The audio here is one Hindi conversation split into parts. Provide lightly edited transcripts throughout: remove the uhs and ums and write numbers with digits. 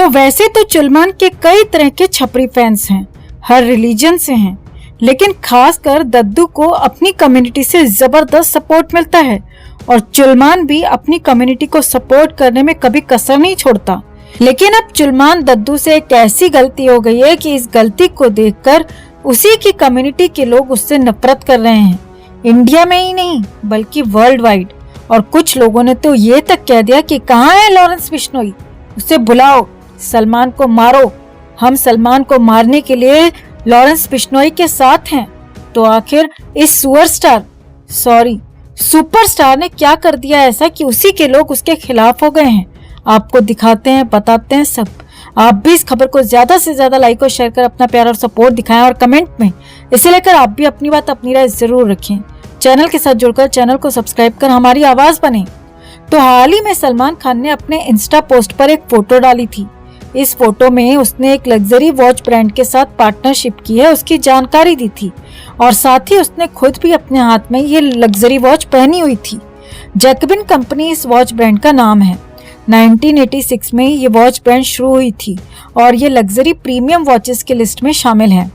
तो वैसे तो सलमान के कई तरह के छपरी फैंस हैं, हर रिलीजन से हैं, लेकिन खासकर दद्दू को अपनी कम्युनिटी से जबरदस्त सपोर्ट मिलता है और सलमान भी अपनी कम्युनिटी को सपोर्ट करने में कभी कसर नहीं छोड़ता। लेकिन अब सलमान दद्दू से एक ऐसी गलती हो गई है कि इस गलती को देखकर उसी की कम्युनिटी के लोग उससे नफरत कर रहे हैं, इंडिया में ही नहीं बल्कि वर्ल्ड वाइड। और कुछ लोगों ने तो ये तक कह दिया कि कहाँ है लॉरेंस बिश्नोई, उसे बुलाओ, सलमान को मारो। हम सलमान को मारने के लिए लॉरेंस बिश्नोई के साथ हैं। तो आखिर इस सुपरस्टार ने क्या कर दिया ऐसा कि उसी के लोग उसके खिलाफ हो गए हैं? आपको दिखाते हैं, बताते हैं सब। आप भी इस खबर को ज्यादा से ज्यादा लाइक और शेयर कर अपना प्यार और सपोर्ट दिखाएं और कमेंट में इसे लेकर आप भी अपनी बात, अपनी राय जरूर रखें। चैनल के साथ जुड़कर चैनल को सब्सक्राइब कर हमारी आवाज बने। तो हाल ही में सलमान खान ने अपने इंस्टा पोस्ट पर एक फोटो डाली थी। इस फोटो में उसने एक लग्जरी वॉच ब्रांड के साथ पार्टनरशिप की है, उसकी जानकारी दी थी और साथ ही उसने खुद भी अपने हाथ में ये लग्जरी वॉच पहनी हुई थी। जैकबिन कंपनी इस वॉच ब्रांड का नाम है। 1986 में ये वॉच ब्रांड शुरू हुई थी और ये लग्जरी प्रीमियम वॉचेस की लिस्ट में शामिल है।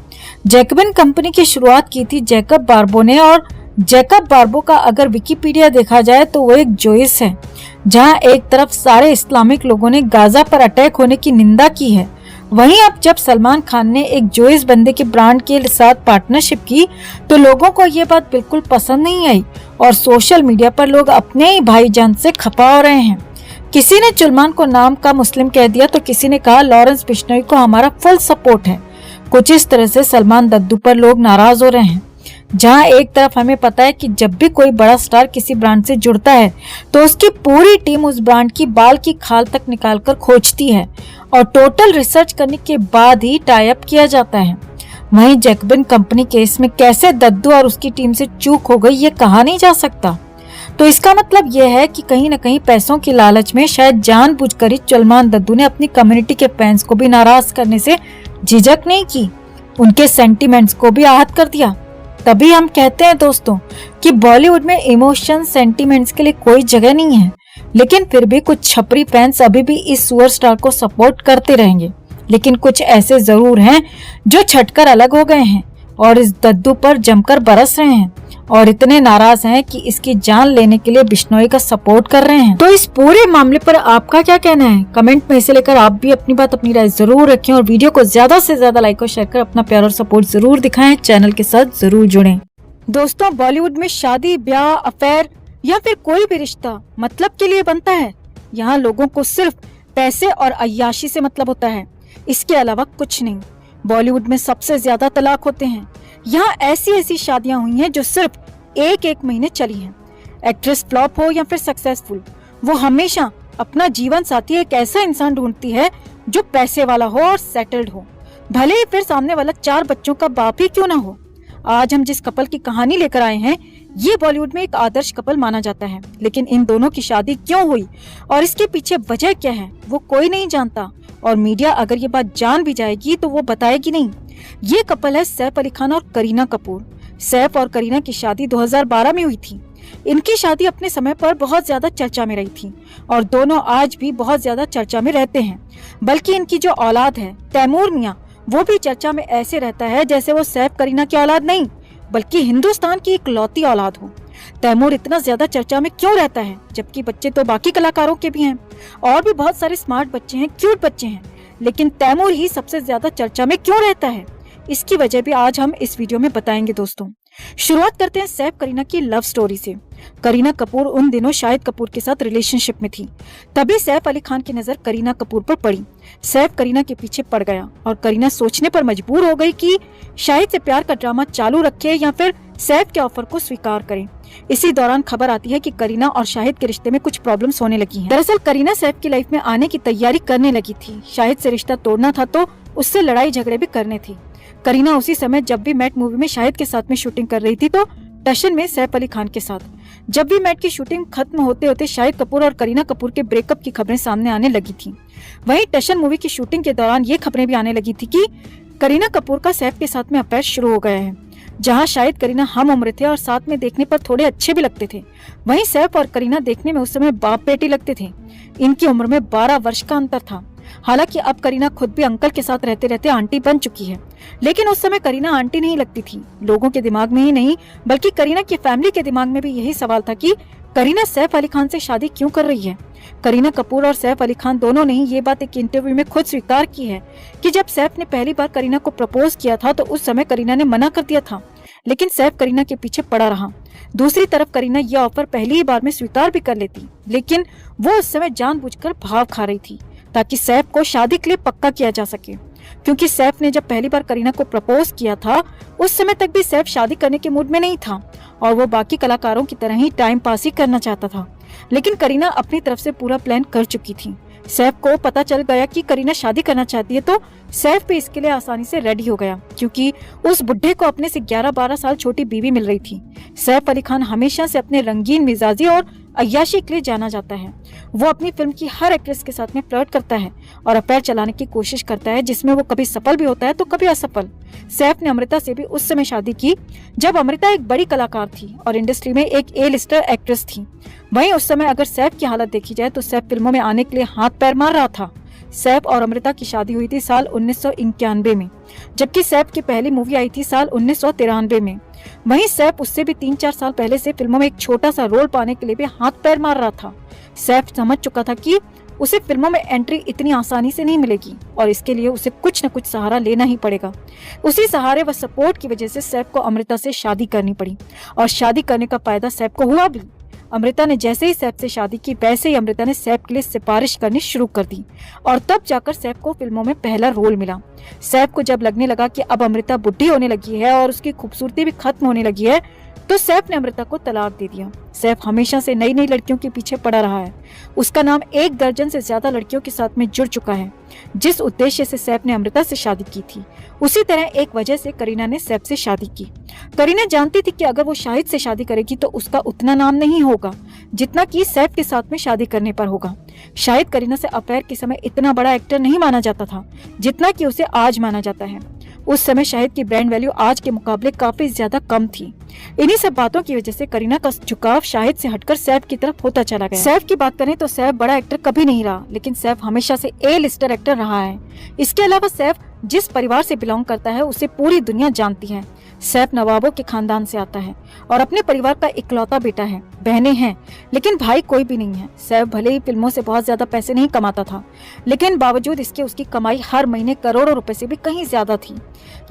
जैकबिन कंपनी की शुरुआत की थी जैकब बार्बो ने और जैकब बार्बो का अगर विकिपीडिया देखा जाए तो वो एक जोइस है। जहां एक तरफ सारे इस्लामिक लोगों ने गाजा पर अटैक होने की निंदा की है, वहीं अब जब सलमान खान ने एक जोइस बंदे के ब्रांड के साथ पार्टनरशिप की तो लोगों को ये बात बिल्कुल पसंद नहीं आई और सोशल मीडिया पर लोग अपने ही भाईजान से खपा हो रहे हैं। किसी ने सलमान को नाम का मुस्लिम कह दिया तो किसी ने कहा लॉरेंस बिश्नोई को हमारा फुल सपोर्ट है। कुछ इस तरह से सलमान दद्दू पर लोग नाराज हो रहे हैं। जहां एक तरफ हमें पता है कि जब भी कोई बड़ा स्टार किसी ब्रांड से जुड़ता है तो उसकी पूरी टीम उस ब्रांड की बाल की खाल तक निकालकर खोजती है और टोटल रिसर्च करने के बाद ही टाई अप किया जाता है। वहीं जैकबिन कंपनी केस में कैसे दद्दू और उसकी टीम से चूक हो गई ये कहा नहीं जा सकता। तो इसका मतलब यह है कि कहीं न कहीं पैसों की लालच में शायद जानबूझकर ही सलमान दद्दू ने अपनी कम्युनिटी के फैंस को भी नाराज करने से झिझक नहीं की, उनके सेंटिमेंट्स को भी आहत कर दिया। तभी हम कहते हैं दोस्तों कि बॉलीवुड में इमोशन सेंटिमेंट्स के लिए कोई जगह नहीं है, लेकिन फिर भी कुछ छपरी फैंस अभी भी इस सुपरस्टार को सपोर्ट करते रहेंगे। लेकिन कुछ ऐसे जरूर हैं जो छटकर अलग हो गए हैं और इस दद्दू पर जमकर बरस रहे हैं और इतने नाराज हैं कि इसकी जान लेने के लिए बिश्नोई का सपोर्ट कर रहे हैं। तो इस पूरे मामले पर आपका क्या कहना है? कमेंट में इसे लेकर आप भी अपनी बात, अपनी राय जरूर रखें और वीडियो को ज्यादा से ज्यादा लाइक और शेयर कर अपना प्यार और सपोर्ट जरूर दिखाएं। चैनल के साथ जरूर जुड़ें। दोस्तों, बॉलीवुड में शादी, ब्याह, अफेयर या फिर कोई भी रिश्ता मतलब के लिए बनता है। यहाँ लोगों को सिर्फ पैसे और अय्याशी से मतलब होता है, इसके अलावा कुछ नहीं। बॉलीवुड में सबसे ज्यादा तलाक होते हैं। यहाँ ऐसी शादियां हुई हैं जो सिर्फ एक महीने चली हैं। एक्ट्रेस फ्लॉप हो या फिर सक्सेसफुल, वो हमेशा अपना जीवन साथी एक ऐसा इंसान ढूंढती है जो पैसे वाला हो और सेटल्ड हो, भले ही फिर सामने वाला 4 बच्चों का बाप ही क्यों ना हो। आज हम जिस कपल की कहानी लेकर आए हैं ये बॉलीवुड में एक आदर्श कपल माना जाता है, लेकिन इन दोनों की शादी क्यों हुई और इसके पीछे वजह क्या है वो कोई नहीं जानता और मीडिया अगर ये बात जान भी जाएगी तो वो बताएगी नहीं। ये कपल है सैफ अली खान और करीना कपूर। सैफ और करीना की शादी 2012 में हुई थी। इनकी शादी अपने समय पर बहुत ज्यादा चर्चा में रही थी और दोनों आज भी बहुत ज्यादा चर्चा में रहते हैं। बल्कि इनकी जो औलाद है तैमूर मियां, वो भी चर्चा में ऐसे रहता है जैसे वो सैफ करीना की औलाद नहीं बल्कि हिंदुस्तान की इकलौती औलाद हो। तैमूर इतना ज्यादा चर्चा में क्यों रहता है जबकि बच्चे तो बाकी कलाकारों के भी हैं और भी बहुत सारे स्मार्ट बच्चे हैं, क्यूट बच्चे हैं, लेकिन तैमूर ही सबसे ज्यादा चर्चा में क्यों रहता है? इसकी वजह भी आज हम इस वीडियो में बताएंगे दोस्तों। शुरुआत करते हैं सैफ करीना की लव स्टोरी से। करीना कपूर उन दिनों शाहिद कपूर के साथ रिलेशनशिप में थी, तभी सैफ अली खान की नजर करीना कपूर पर पड़ी। सैफ करीना के पीछे पड़ गया और करीना सोचने पर मजबूर हो गई कि शाहिद से प्यार का ड्रामा चालू रखे या फिर सैफ के ऑफर को स्वीकार करे। इसी दौरान खबर आती है कि करीना और शाहिद के रिश्ते में कुछ प्रॉब्लम्स होने लगी हैं। दरअसल करीना सैफ की लाइफ में आने की तैयारी करने लगी थी। शाहिद से रिश्ता तोड़ना था तो उससे लड़ाई झगड़े भी करने थे। करीना उसी समय जब भी मैट मूवी में शाहिद के साथ में शूटिंग कर रही थी तो टशन में सैफ अली खान के साथ। जब भी मैट की शूटिंग खत्म होते होते शाहिद कपूर और करीना कपूर के ब्रेकअप की खबरें सामने आने लगी थी। वहीं टशन मूवी की शूटिंग के दौरान ये खबरें भी आने लगी थी कि करीना कपूर का सैफ के साथ में अफेयर शुरू हो गया है। जहां शाहिद करीना हम उम्र थे और साथ में देखने पर थोड़े अच्छे भी लगते थे, वहीं सैफ और करीना देखने में उस समय बाप बेटी लगते थे। इनकी उम्र में 12 वर्ष का अंतर था। हालांकि अब करीना खुद भी अंकल के साथ रहते रहते आंटी बन चुकी है, लेकिन उस समय करीना आंटी नहीं लगती थी। लोगों के दिमाग में ही नहीं बल्कि करीना की फैमिली के दिमाग में भी यही सवाल था कि करीना सैफ अली खान से शादी क्यों कर रही है। करीना कपूर और सैफ अली खान दोनों ने ये बात एक इंटरव्यू में खुद स्वीकार की है कि जब सैफ ने पहली बार करीना को प्रपोज किया था तो उस समय करीना ने मना कर दिया था, लेकिन सैफ करीना के पीछे पड़ा रहा। दूसरी तरफ करीना यह ऑफर पहली ही बार में स्वीकार भी कर लेती, लेकिन वो उस समय जानबूझकर भाव खा रही थी ताकि सैफ को शादी के लिए पक्का किया जा सके। क्योंकि सैफ ने जब पहली बार करीना को प्रपोज किया था उस समय तक भी सैफ शादी करने के मूड में नहीं था और वो बाकी कलाकारों की तरह ही टाइम पास ही करना चाहता था, लेकिन करीना अपनी तरफ से पूरा प्लान कर चुकी थी। सैफ को पता चल गया कि करीना शादी करना चाहती है तो सैफ भी इसके लिए आसानी से रेडी हो गया, क्योंकि उस बुढ़े को अपने से 11-12 साल छोटी बीवी मिल रही थी। सैफ अली खान हमेशा से अपने रंगीन मिजाजी और अय्याशी के लिए जाना जाता है। वो अपनी फिल्म की हर एक्ट्रेस के साथ में फ्लर्ट करता है और अफेयर चलाने की कोशिश करता है, जिसमें वो कभी सफल भी होता है तो कभी असफल। सैफ ने अमृता से भी उस समय शादी की जब अमृता एक बड़ी कलाकार थी और इंडस्ट्री में एक ए-लिस्टर एक्ट्रेस थी। वहीं उस समय अगर सैफ की हालत देखी जाए तो सैफ फिल्मों में आने के लिए हाथ पैर मार रहा था। सैफ और अमृता की शादी हुई थी साल 1991 में, जबकि सैफ की पहली मूवी आई थी साल 1993 में। वहीं सैफ उससे भी 3-4 साल पहले से फिल्मों में एक छोटा सा रोल पाने के लिए भी हाथ पैर मार रहा था। सैफ समझ चुका था कि उसे फिल्मों में एंट्री इतनी आसानी से नहीं मिलेगी और इसके लिए उसे कुछ न कुछ सहारा लेना ही पड़ेगा। उसी सहारे व सपोर्ट की वजह से सैफ को अमृता से शादी करनी पड़ी और शादी करने का फायदा सैफ को हुआ भी। अमृता ने जैसे ही सैफ से शादी की वैसे ही अमृता ने सैफ के लिए सिफारिश करनी शुरू कर दी और तब जाकर सैफ को फिल्मों में पहला रोल मिला। सैफ को जब लगने लगा कि अब अमृता बुढ़ी होने लगी है और उसकी खूबसूरती भी खत्म होने लगी है तो सैफ ने अमृता को तलाक दे दिया। सैफ हमेशा से नई नई लड़कियों के पीछे पड़ा रहा है। उसका नाम 1 दर्जन से ज्यादा लड़कियों के साथ में जुड़ चुका है। जिस उद्देश्य से सैफ ने अमृता से शादी की थी उसी तरह एक वजह से करीना ने सैफ से शादी की। करीना जानती थी कि अगर वो शाहिद से शादी करेगी तो उसका उतना नाम नहीं होगा जितना कि सैफ के साथ में शादी करने पर होगा। शाहिद करीना से अफेयर के समय इतना बड़ा एक्टर नहीं माना जाता था जितना कि उसे आज माना जाता है। उस समय शाहिद की ब्रांड वैल्यू आज के मुकाबले काफी ज्यादा कम थी। इन्हीं सब बातों की वजह से करीना का झुकाव शाहिद से हटकर सैफ की तरफ होता चला गया। सैफ की बात करें तो सैफ बड़ा एक्टर कभी नहीं रहा, लेकिन सैफ हमेशा से ए-लिस्टर एक्टर रहा है। इसके अलावा सैफ जिस परिवार से बिलोंग करता है उसे पूरी दुनिया जानती है। सैफ नवाबों के खानदान से आता है और अपने परिवार का इकलौता बेटा है। बहनें हैं लेकिन भाई कोई भी नहीं है। सैफ भले ही फिल्मों से बहुत ज्यादा पैसे नहीं कमाता था, लेकिन बावजूद इसके उसकी कमाई हर महीने करोड़ों रुपए से भी कहीं ज्यादा थी।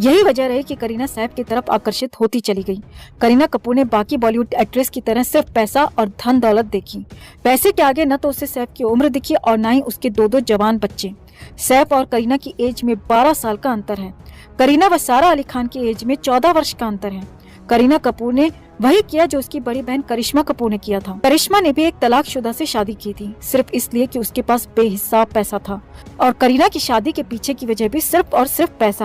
यही वजह रही कि करीना सैफ की तरफ आकर्षित होती चली गई। करीना कपूर ने बाकी बॉलीवुड एक्ट्रेस की तरह सिर्फ पैसा और धन दौलत देखी। पैसे के आगे न तो उसे सैफ की उम्र दिखी और न ही उसके 2 जवान बच्चे। सैफ और करीना की एज में 12 साल का अंतर है। करीना व सारा अली खान की एज में 14 वर्ष का अंतर है। करीना कपूर ने वही किया जो उसकी बड़ी बहन करिश्मा कपूर ने किया था। करिश्मा ने भी एक तलाकशुदा से शादी की थी, सिर्फ इसलिए कि उसके पास बेहिसाब पैसा था और करीना की शादी के पीछे की वजह भी सिर्फ और सिर्फ पैसा है।